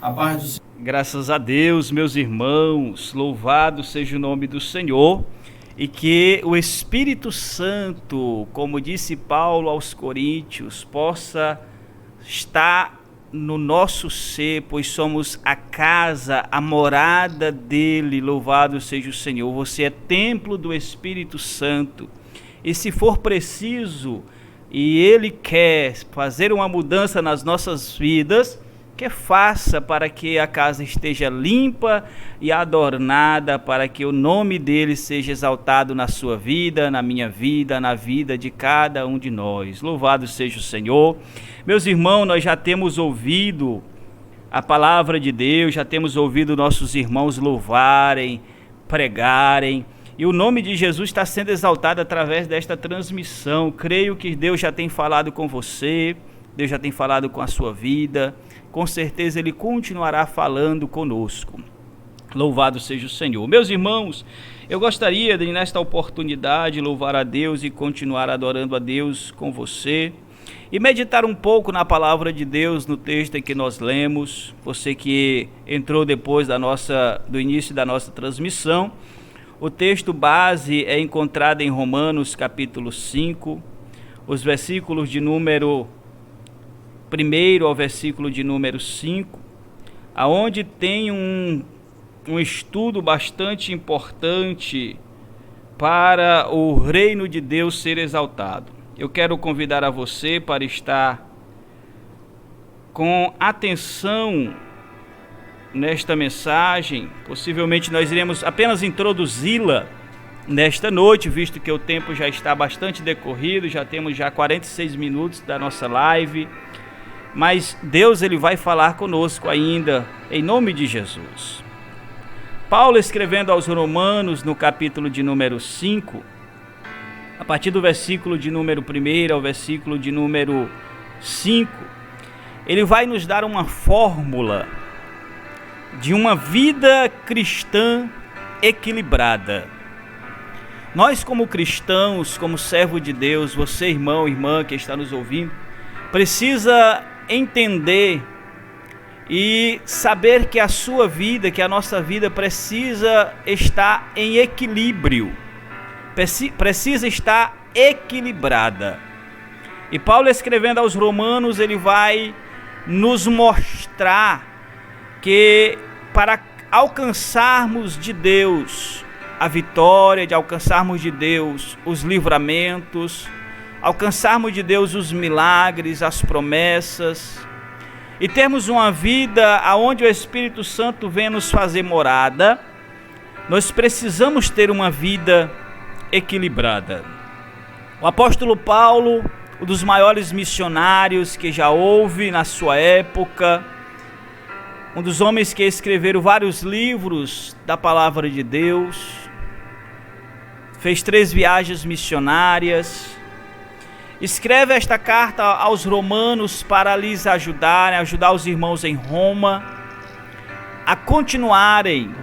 A paz do Senhor. Graças a Deus, meus irmãos, louvado seja o nome do Senhor, e que o Espírito Santo, como disse Paulo aos Coríntios, possa estar no nosso ser, pois somos a casa, a morada dele. Louvado seja o Senhor. Você é templo do Espírito Santo, e se for preciso, e ele quer fazer uma mudança nas nossas vidas, que faça para que a casa esteja limpa e adornada, para que o nome dele seja exaltado na sua vida, na minha vida, na vida de cada um de nós. Louvado seja o Senhor. Meus irmãos, nós já temos ouvido a palavra de Deus, já temos ouvido nossos irmãos louvarem, pregarem, e o nome de Jesus está sendo exaltado através desta transmissão. Creio que Deus já tem falado com você, Deus já tem falado com a sua vida, com certeza Ele continuará falando conosco. Louvado seja o Senhor. Meus irmãos, eu gostaria de, nesta oportunidade, louvar a Deus e continuar adorando a Deus com você, e meditar um pouco na palavra de Deus, no texto em que nós lemos. Você que entrou depois do início da nossa transmissão, o texto base é encontrado em Romanos capítulo 5, os versículos de número 1 ao versículo de número 5, aonde tem um estudo bastante importante para o reino de Deus ser exaltado. Eu quero convidar a você para estar com atenção nesta mensagem. Possivelmente nós iremos apenas introduzi-la nesta noite, visto que o tempo já está bastante decorrido, já temos 46 minutos da nossa live, mas Deus ele vai falar conosco ainda, em nome de Jesus. Paulo, escrevendo aos Romanos, no capítulo de número 5, a partir do versículo de número 1 ao versículo de número 5, ele vai nos dar uma fórmula de uma vida cristã equilibrada. Nós, como cristãos, como servo de Deus, você, irmão, irmã que está nos ouvindo, precisa entender e saber que a sua vida, que a nossa vida precisa estar em equilíbrio, precisa estar equilibrada. E Paulo, escrevendo aos Romanos, ele vai nos mostrar que para alcançarmos de Deus a vitória, de alcançarmos de Deus os livramentos, alcançarmos de Deus os milagres, as promessas, e termos uma vida onde o Espírito Santo vem nos fazer morada, nós precisamos ter uma vida equilibrada. O apóstolo Paulo, um dos maiores missionários que já houve na sua época, um dos homens que escreveram vários livros da palavra de Deus, fez 3 viagens missionárias, escreve esta carta aos romanos para lhes ajudar os irmãos em Roma a continuarem,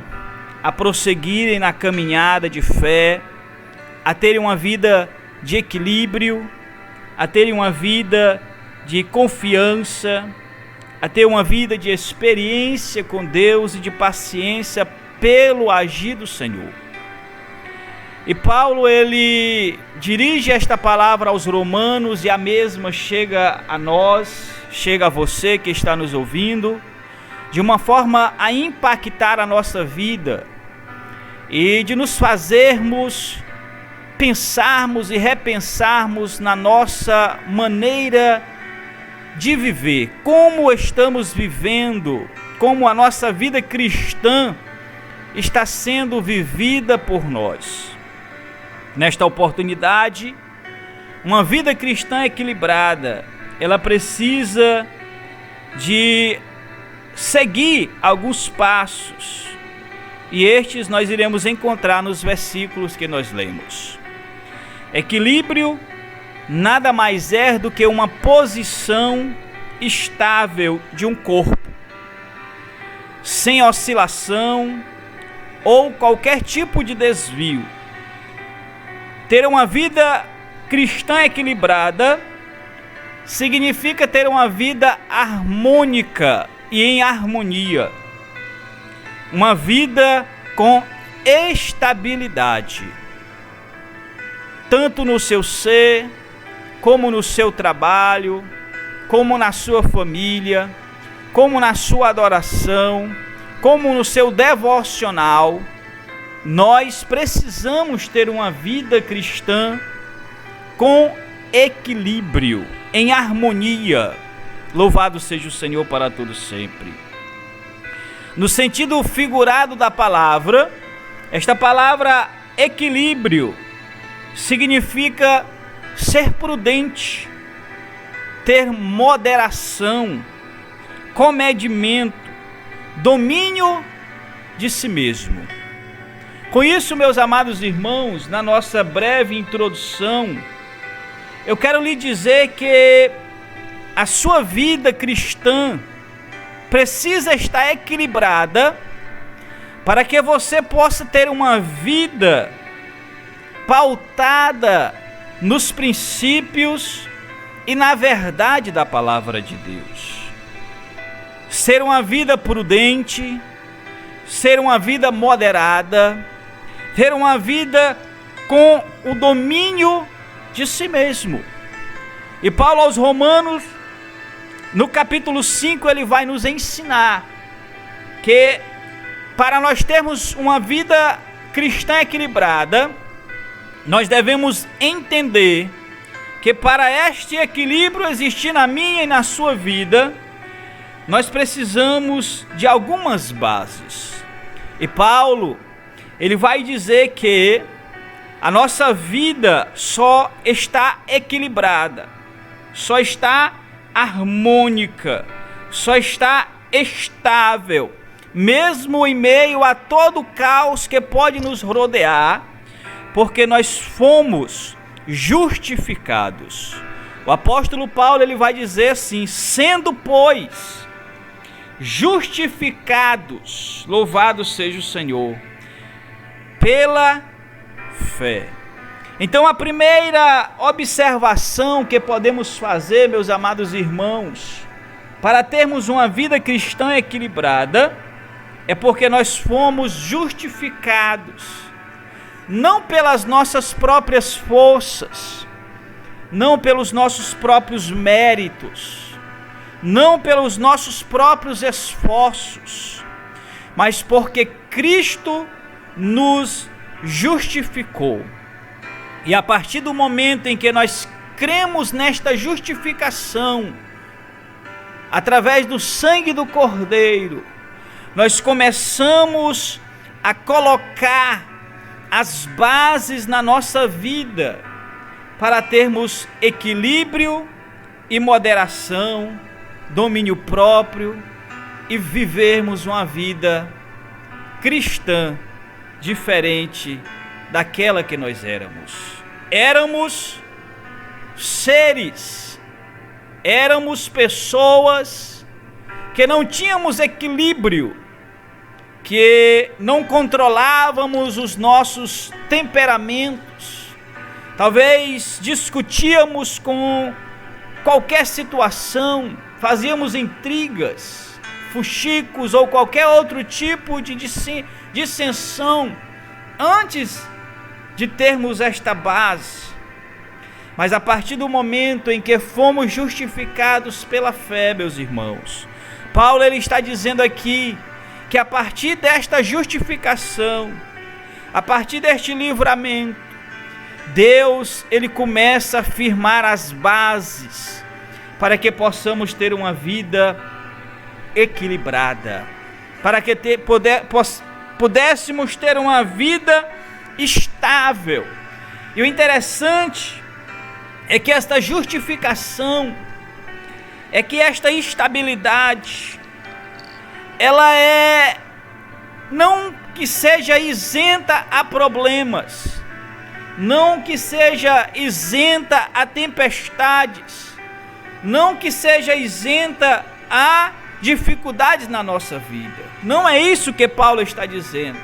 a prosseguirem na caminhada de fé, a terem uma vida de equilíbrio, a terem uma vida de confiança, a ter uma vida de experiência com Deus e de paciência pelo agir do Senhor. E Paulo, ele dirige esta palavra aos romanos, e a mesma chega a nós, chega a você que está nos ouvindo, de uma forma a impactar a nossa vida e de nos fazermos pensarmos e repensarmos na nossa maneira de viver, como estamos vivendo, como a nossa vida cristã está sendo vivida por nós. Nesta oportunidade, uma vida cristã equilibrada, ela precisa de seguir alguns passos, e estes nós iremos encontrar nos versículos que nós lemos. Equilíbrio nada mais é do que uma posição estável de um corpo, sem oscilação ou qualquer tipo de desvio. Ter uma vida cristã equilibrada significa ter uma vida harmônica e em harmonia. Uma vida com estabilidade, tanto no seu ser, como no seu trabalho, como na sua família, como na sua adoração, como no seu devocional. Nós precisamos ter uma vida cristã com equilíbrio, em harmonia. Louvado seja o Senhor para todo sempre. No sentido figurado da palavra, esta palavra equilíbrio significa ser prudente, ter moderação, comedimento, domínio de si mesmo. Com isso, meus amados irmãos, na nossa breve introdução, eu quero lhe dizer que a sua vida cristã precisa estar equilibrada para que você possa ter uma vida pautada nos princípios e na verdade da palavra de Deus. Ser uma vida prudente, ser uma vida moderada, ter uma vida com o domínio de si mesmo. E Paulo aos Romanos, no capítulo 5, ele vai nos ensinar que para nós termos uma vida cristã equilibrada, nós devemos entender que para este equilíbrio existir na minha e na sua vida, nós precisamos de algumas bases. E Paulo, ele vai dizer que a nossa vida só está equilibrada, só está harmônica, só está estável, mesmo em meio a todo o caos que pode nos rodear, porque nós fomos justificados. O apóstolo Paulo, ele vai dizer assim: sendo, pois, justificados, louvado seja o Senhor, pela fé. Então, a primeira observação que podemos fazer, meus amados irmãos, para termos uma vida cristã equilibrada, é porque nós fomos justificados, não pelas nossas próprias forças, não pelos nossos próprios méritos, não pelos nossos próprios esforços, mas porque Cristo nos justificou. E a partir do momento em que nós cremos nesta justificação, através do sangue do Cordeiro, nós começamos a colocar as bases na nossa vida para termos equilíbrio e moderação, domínio próprio e vivermos uma vida cristã diferente daquela que nós éramos. Éramos seres, éramos pessoas que não tínhamos equilíbrio, que não controlávamos os nossos temperamentos, talvez discutíamos com qualquer situação, fazíamos intrigas, fuxicos ou qualquer outro tipo de dissensão antes de termos esta base. Mas a partir do momento em que fomos justificados pela fé, meus irmãos, Paulo, ele está dizendo aqui que a partir desta justificação, a partir deste livramento, Deus, ele começa a firmar as bases para que possamos ter uma vida equilibrada, para que pudéssemos ter uma vida estável. E o interessante é que esta justificação, é que esta estabilidade, ela é não que seja isenta a problemas, não que seja isenta a tempestades, não que seja isenta a dificuldades na nossa vida. Não é isso que Paulo está dizendo.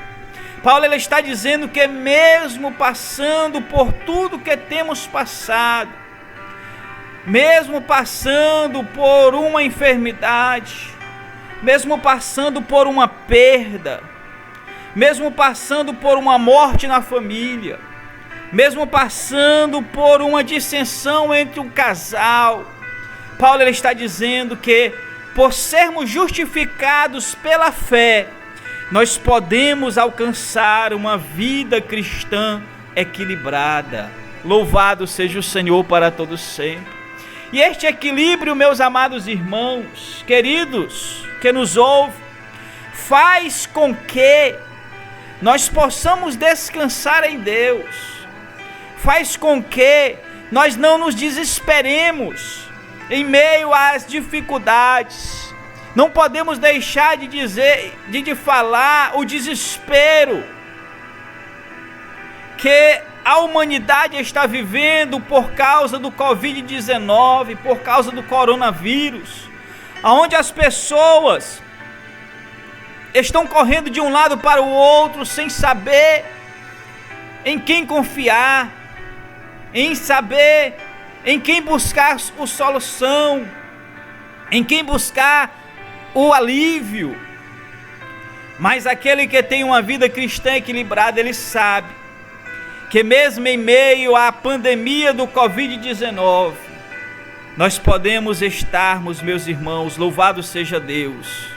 Paulo, ele está dizendo que mesmo passando por tudo que temos passado, mesmo passando por uma enfermidade, mesmo passando por uma perda, mesmo passando por uma morte na família, mesmo passando por uma dissensão entre um casal, Paulo ele está dizendo que por sermos justificados pela fé, nós podemos alcançar uma vida cristã equilibrada. Louvado seja o Senhor para todos sempre. E este equilíbrio, meus amados irmãos, queridos, que nos ouvem, faz com que nós possamos descansar em Deus, faz com que nós não nos desesperemos em meio às dificuldades. Não podemos deixar de dizer, de falar o desespero que a humanidade está vivendo por causa do Covid-19, por causa do coronavírus, onde as pessoas estão correndo de um lado para o outro sem saber em quem confiar, em saber em quem buscar a solução, em quem buscar o alívio. Mas aquele que tem uma vida cristã equilibrada, ele sabe que mesmo em meio à pandemia do Covid-19, nós podemos estarmos, meus irmãos, louvado seja Deus,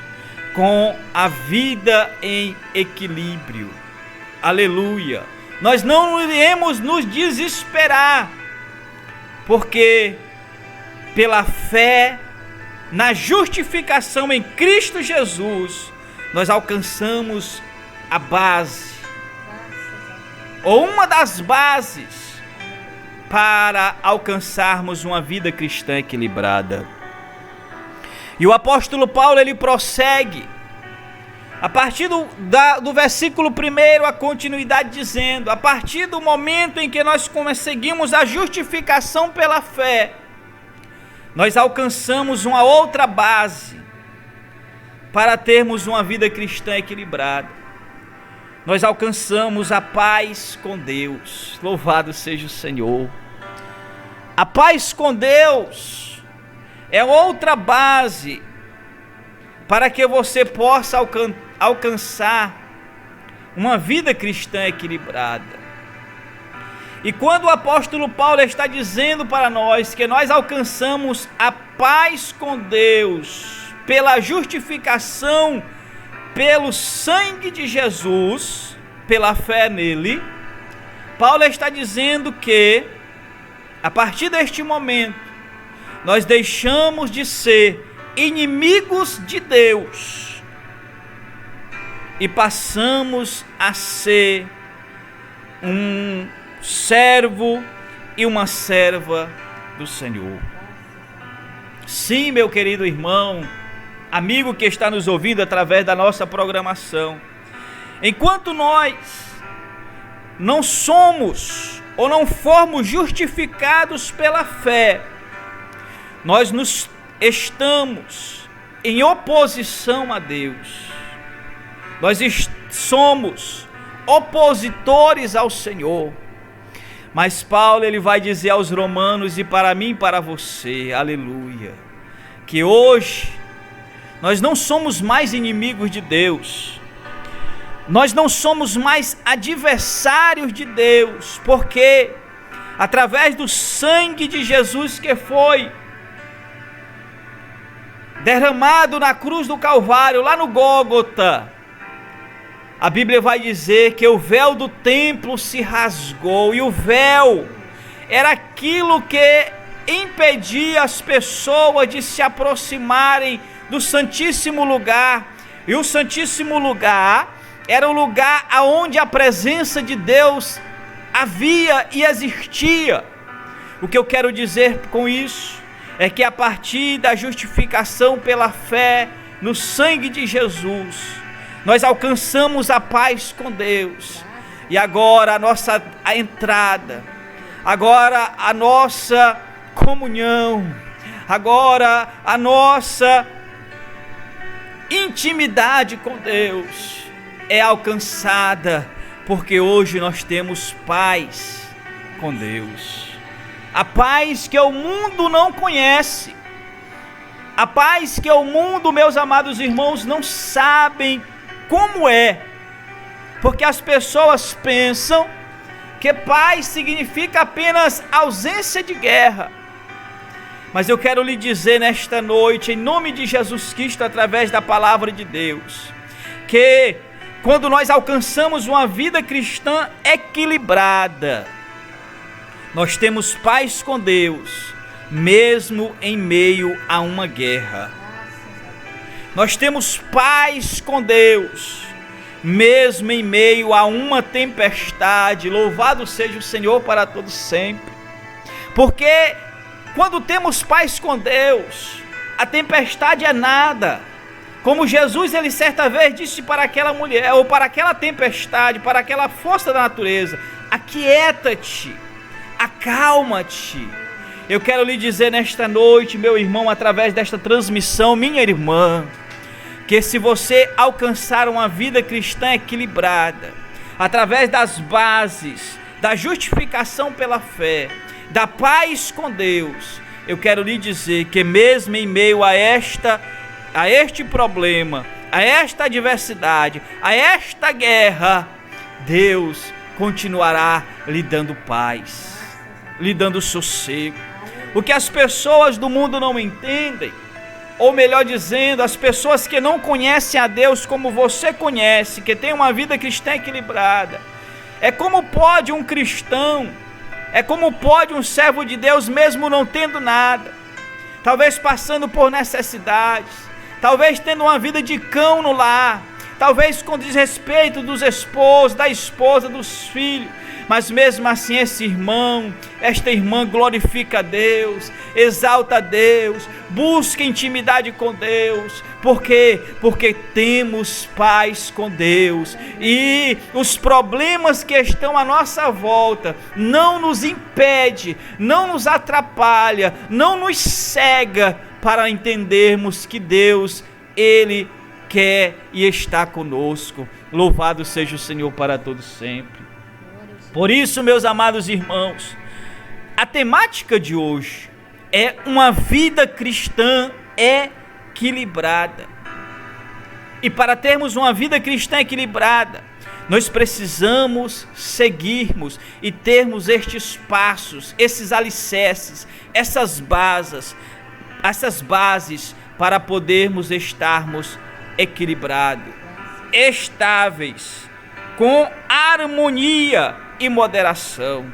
com a vida em equilíbrio. Aleluia! Nós não iremos nos desesperar, porque pela fé na justificação em Cristo Jesus, nós alcançamos a base, ou uma das bases, para alcançarmos uma vida cristã equilibrada. E o apóstolo Paulo, ele prossegue, a partir do versículo 1, a continuidade dizendo, a partir do momento em que nós conseguimos a justificação pela fé, nós alcançamos uma outra base para termos uma vida cristã equilibrada. Nós alcançamos a paz com Deus. Louvado seja o Senhor. A paz com Deus é outra base para que você possa alcançar uma vida cristã equilibrada. E quando o apóstolo Paulo está dizendo para nós que nós alcançamos a paz com Deus pela justificação pelo sangue de Jesus, pela fé nele, Paulo está dizendo que a partir deste momento nós deixamos de ser inimigos de Deus e passamos a ser um servo e uma serva do Senhor. Sim, meu querido irmão, amigo que está nos ouvindo através da nossa programação, enquanto nós não somos ou não formos justificados pela fé, nós estamos em oposição a Deus, nós somos opositores ao Senhor. Mas Paulo ele vai dizer aos romanos e para mim e para você, aleluia, que hoje nós não somos mais inimigos de Deus, nós não somos mais adversários de Deus, porque através do sangue de Jesus que foi derramado na cruz do Calvário, lá no Gólgota, a Bíblia vai dizer que o véu do templo se rasgou, e o véu era aquilo que impedia as pessoas de se aproximarem do Santíssimo Lugar, e o Santíssimo Lugar era o lugar onde a presença de Deus havia e existia. O que eu quero dizer com isso é que a partir da justificação pela fé no sangue de Jesus, nós alcançamos a paz com Deus, e agora a entrada, agora a nossa comunhão, agora a nossa intimidade com Deus é alcançada, porque hoje nós temos paz com Deus, a paz que o mundo não conhece, A paz que o mundo, meus amados irmãos, não sabem como é, porque as pessoas pensam que paz significa apenas ausência de guerra. Mas eu quero lhe dizer nesta noite, em nome de Jesus Cristo, através da palavra de Deus, que quando nós alcançamos uma vida cristã equilibrada, nós temos paz com Deus, mesmo em meio a uma guerra. Nós temos paz com Deus, mesmo em meio a uma tempestade. Louvado seja o Senhor para todos sempre. Porque quando temos paz com Deus, a tempestade é nada. Como Jesus, ele certa vez disse para aquela mulher, ou para aquela tempestade, para aquela força da natureza: aquieta-te, acalma-te. Eu quero lhe dizer nesta noite, meu irmão, através desta transmissão, minha irmã, que se você alcançar uma vida cristã equilibrada, através das bases da justificação pela fé, da paz com Deus, eu quero lhe dizer que mesmo em meio a este problema, a esta adversidade, a esta guerra, Deus continuará lhe dando paz, lhe dando sossego. O que as pessoas do mundo não entendem, ou melhor dizendo, as pessoas que não conhecem a Deus como você conhece, que tem uma vida cristã equilibrada, é como pode um cristão, é como pode um servo de Deus, mesmo não tendo nada, talvez passando por necessidades, talvez tendo uma vida de cão no lar, talvez com desrespeito dos esposos, da esposa, dos filhos, mas mesmo assim esse irmão, esta irmã glorifica a Deus, exalta a Deus, busca intimidade com Deus. Por quê? Porque temos paz com Deus, e os problemas que estão à nossa volta não nos impede, não nos atrapalha, não nos cega para entendermos que Deus, Ele quer e está conosco. Louvado seja o Senhor para todos sempre. Por isso, meus amados irmãos, a temática de hoje é uma vida cristã equilibrada. E para termos uma vida cristã equilibrada, nós precisamos seguirmos e termos estes passos, esses alicerces, essas bases para podermos estarmos equilibrados, estáveis, com harmonia e moderação.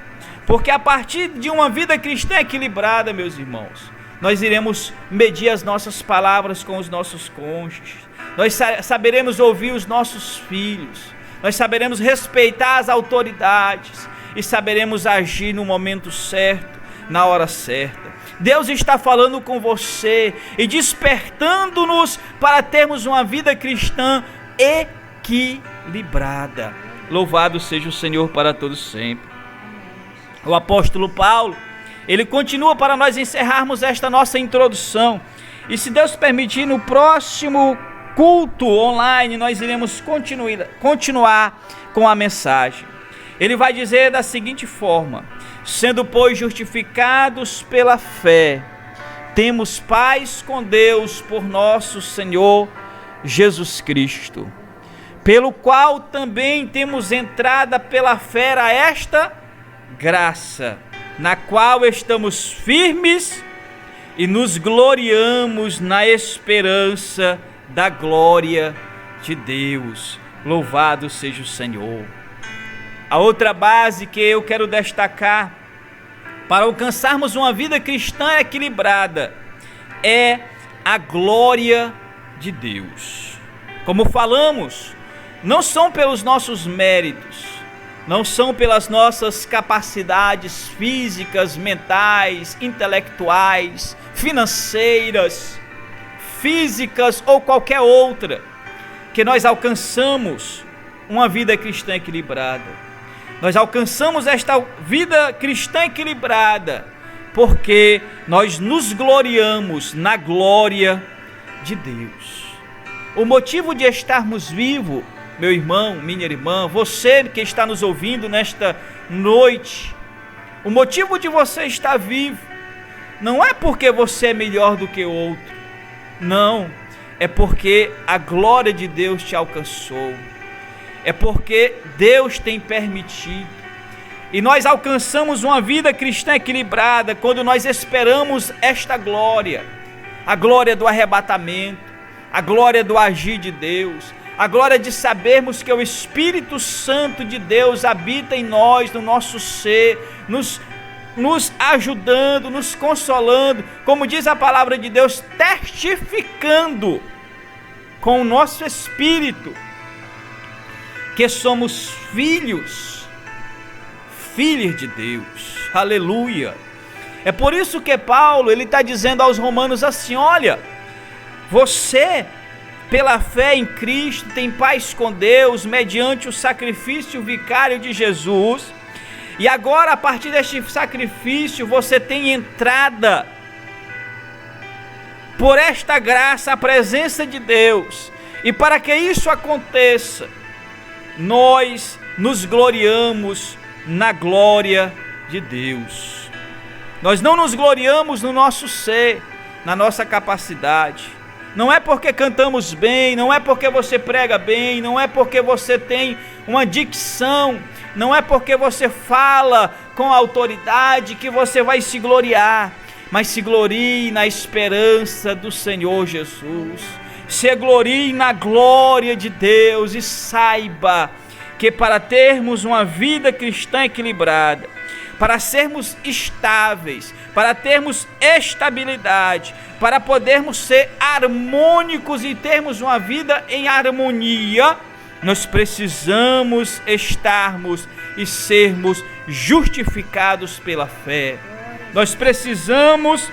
Porque a partir de uma vida cristã equilibrada, meus irmãos, nós iremos medir as nossas palavras com os nossos cônjuges, nós saberemos ouvir os nossos filhos, nós saberemos respeitar as autoridades e saberemos agir no momento certo, na hora certa. Deus está falando com você e despertando-nos para termos uma vida cristã equilibrada. Louvado seja o Senhor para todos sempre. O apóstolo Paulo, ele continua para nós encerrarmos esta nossa introdução. E se Deus permitir, no próximo culto online, nós iremos continuar com a mensagem. Ele vai dizer da seguinte forma: sendo, pois, justificados pela fé, temos paz com Deus por nosso Senhor Jesus Cristo, pelo qual também temos entrada pela fé a esta graça, na qual estamos firmes e nos gloriamos na esperança da glória de Deus. Louvado seja o Senhor. A outra base que eu quero destacar para alcançarmos uma vida cristã equilibrada é a glória de Deus. Como falamos, não são pelos nossos méritos, não são pelas nossas capacidades físicas, mentais, intelectuais, financeiras, físicas ou qualquer outra, que nós alcançamos uma vida cristã equilibrada. Nós alcançamos esta vida cristã equilibrada porque nós nos gloriamos na glória de Deus. O motivo de estarmos vivos, meu irmão, minha irmã, você que está nos ouvindo nesta noite, o motivo de você estar vivo não é porque você é melhor do que outro, Não, é porque a glória de Deus te alcançou. É porque Deus tem permitido. E nós alcançamos uma vida cristã equilibrada quando nós esperamos esta glória. A glória do arrebatamento, a glória do agir de Deus, a glória de sabermos que o Espírito Santo de Deus habita em nós, no nosso ser, nos ajudando, nos consolando, como diz a palavra de Deus, testificando com o nosso espírito que somos filhos de Deus. Aleluia! É por isso que Paulo, ele está dizendo aos romanos assim: olha, você, pela fé em Cristo, tem paz com Deus, mediante o sacrifício vicário de Jesus, e agora, a partir deste sacrifício, você tem entrada por esta graça, a presença de Deus. E para que isso aconteça, nós nos gloriamos na glória de Deus. Nós não nos gloriamos no nosso ser, na nossa capacidade. Não é porque cantamos bem, não é porque você prega bem, não é porque você tem uma dicção, não é porque você fala com autoridade que você vai se gloriar, mas se glorie na esperança do Senhor Jesus. Se glorie na glória de Deus e saiba que para termos uma vida cristã equilibrada, para sermos estáveis, para termos estabilidade, para podermos ser harmônicos e termos uma vida em harmonia, nós precisamos estarmos e sermos justificados pela fé. Nós precisamos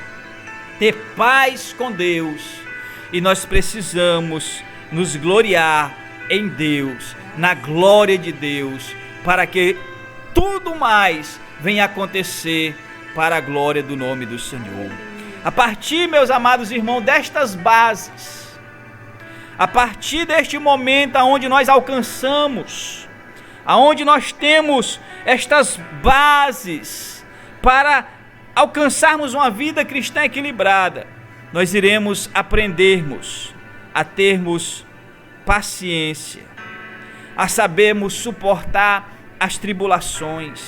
ter paz com Deus e nós precisamos nos gloriar em Deus, na glória de Deus, para que tudo mais venha acontecer para a glória do nome do Senhor. A partir, meus amados irmãos, destas bases, a partir deste momento aonde nós alcançamos, aonde nós temos estas bases para alcançarmos uma vida cristã equilibrada, nós iremos aprendermos a termos paciência, a sabermos suportar as tribulações,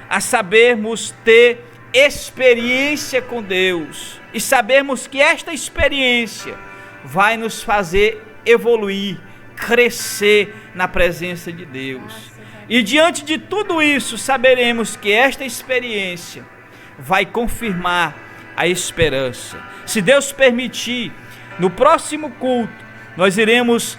a sabermos ter experiência com Deus e sabermos que esta experiência vai nos fazer evoluir, crescer na presença de Deus. E diante de tudo isso, saberemos que esta experiência vai confirmar a esperança. Se Deus permitir, no próximo culto, nós iremos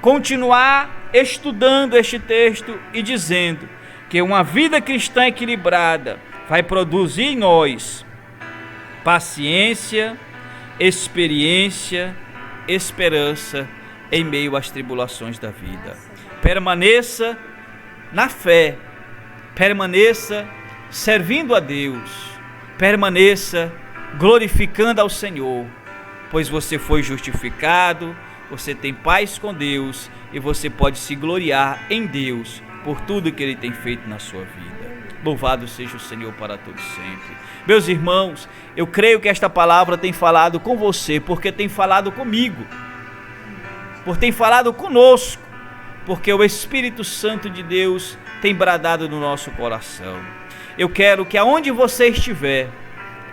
continuar estudando este texto e dizendo que uma vida cristã equilibrada vai produzir em nós paciência, experiência, esperança em meio às tribulações da vida. Permaneça na fé, permaneça servindo a Deus, permaneça glorificando ao Senhor, pois você foi justificado, você tem paz com Deus e você pode se gloriar em Deus por tudo que Ele tem feito na sua vida. Louvado seja o Senhor para todos sempre. Meus irmãos, eu creio que esta palavra tem falado com você, porque tem falado comigo, porque tem falado conosco, porque o Espírito Santo de Deus tem bradado no nosso coração. Eu quero que aonde você estiver,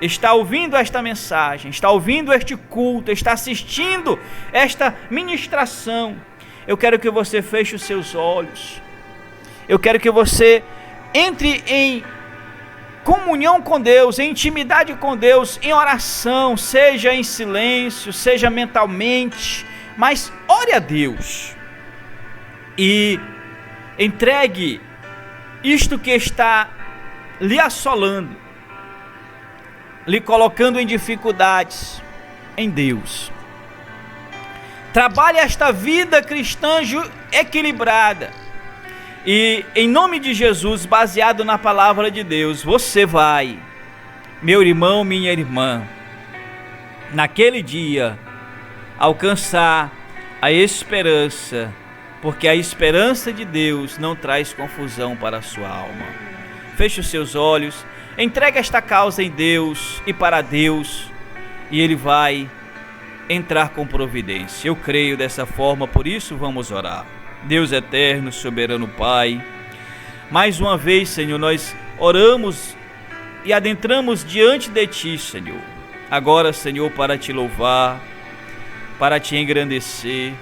está ouvindo esta mensagem, está ouvindo este culto, está assistindo esta ministração, eu quero que você feche os seus olhos, eu quero que você entre em comunhão com Deus, em intimidade com Deus, em oração, seja em silêncio, seja mentalmente, mas ore a Deus e entregue isto que está lhe assolando, lhe colocando em dificuldades, em Deus. Trabalhe esta vida cristã equilibrada e, em nome de Jesus, baseado na palavra de Deus, você vai, meu irmão, minha irmã, naquele dia alcançar a esperança, porque a esperança de Deus não traz confusão para a sua alma. Feche os seus olhos, entregue esta causa em Deus e para Deus, e Ele vai entrar com providência. Eu creio dessa forma, por isso vamos orar. Deus eterno, soberano Pai, mais uma vez, Senhor, nós oramos e adentramos diante de Ti, Senhor. Agora, Senhor, para Te louvar, para Te engrandecer,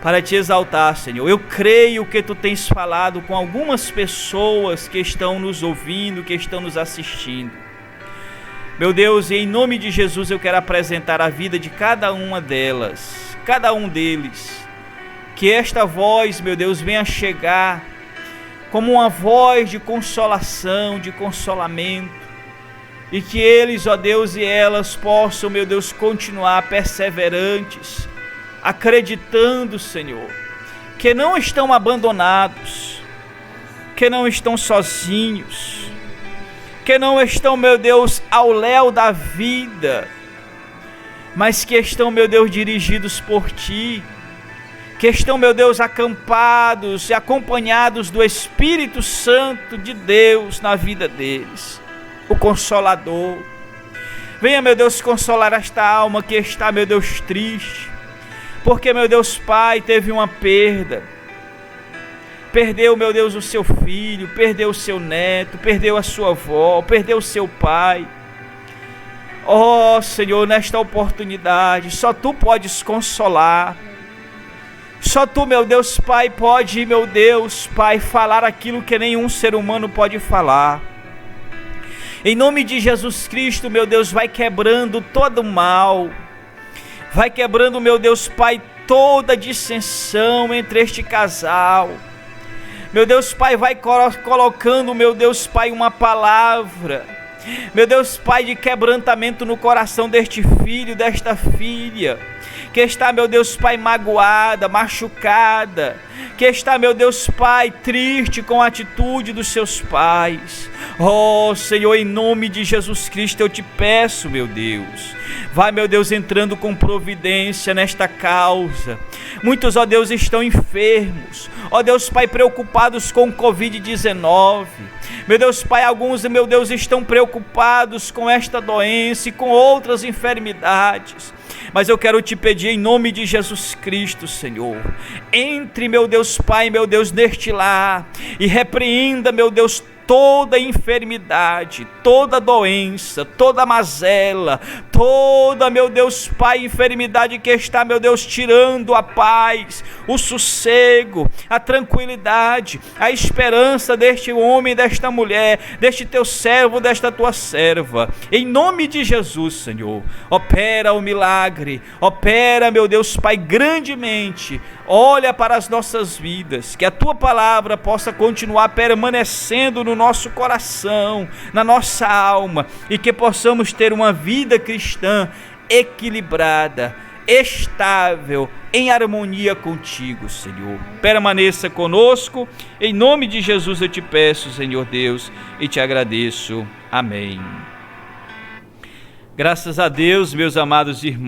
para Te exaltar, Senhor. Eu creio que Tu tens falado com algumas pessoas que estão nos ouvindo, que estão nos assistindo. Meu Deus, e em nome de Jesus eu quero apresentar a vida de cada uma delas, cada um deles. Que esta voz, meu Deus, venha chegar como uma voz de consolação, de consolamento. E que eles, ó Deus, e elas possam, meu Deus, continuar perseverantes, acreditando, Senhor, que não estão abandonados, que não estão sozinhos, que não estão, meu Deus, ao léu da vida, mas que estão, meu Deus, dirigidos por Ti, que estão, meu Deus, acampados e acompanhados do Espírito Santo de Deus na vida deles, o Consolador. Venha, meu Deus, consolar esta alma que está, meu Deus, triste, porque, meu Deus Pai, teve uma perda, perdeu, meu Deus, o seu filho, perdeu o seu neto, perdeu a sua avó, perdeu o seu pai. Ó Senhor, nesta oportunidade, só Tu podes consolar, só Tu, meu Deus Pai, pode, meu Deus Pai, falar aquilo que nenhum ser humano pode falar. Em nome de Jesus Cristo, meu Deus, vai quebrando todo o mal, vai quebrando, meu Deus Pai, toda dissensão entre este casal. Meu Deus Pai, vai colocando, meu Deus Pai, uma palavra, meu Deus Pai, de quebrantamento no coração deste filho, desta filha, que está, meu Deus Pai, magoada, machucada, que está, meu Deus Pai, triste com a atitude dos seus pais. Oh Senhor, em nome de Jesus Cristo eu Te peço, meu Deus, vai, meu Deus, entrando com providência nesta causa. Muitos, ó Deus, estão enfermos, ó Deus Pai, preocupados com o Covid-19. Meu Deus Pai, alguns, meu Deus, estão preocupados com esta doença e com outras enfermidades. Mas eu quero Te pedir em nome de Jesus Cristo, Senhor, entre, meu Deus Pai, meu Deus, neste lar e repreenda, meu Deus, toda enfermidade, toda doença, toda mazela, toda, meu Deus Pai, enfermidade que está, meu Deus, tirando a paz, o sossego, a tranquilidade, a esperança deste homem, desta mulher, deste Teu servo, desta Tua serva. Em nome de Jesus, Senhor, opera o milagre, opera, meu Deus Pai, grandemente. Olha para as nossas vidas, que a Tua palavra possa continuar permanecendo no nosso coração, na nossa alma, e que possamos ter uma vida cristã equilibrada, estável, em harmonia contigo, Senhor. Permaneça conosco, em nome de Jesus eu Te peço, Senhor Deus, e Te agradeço. Amém. Graças a Deus, meus amados irmãos.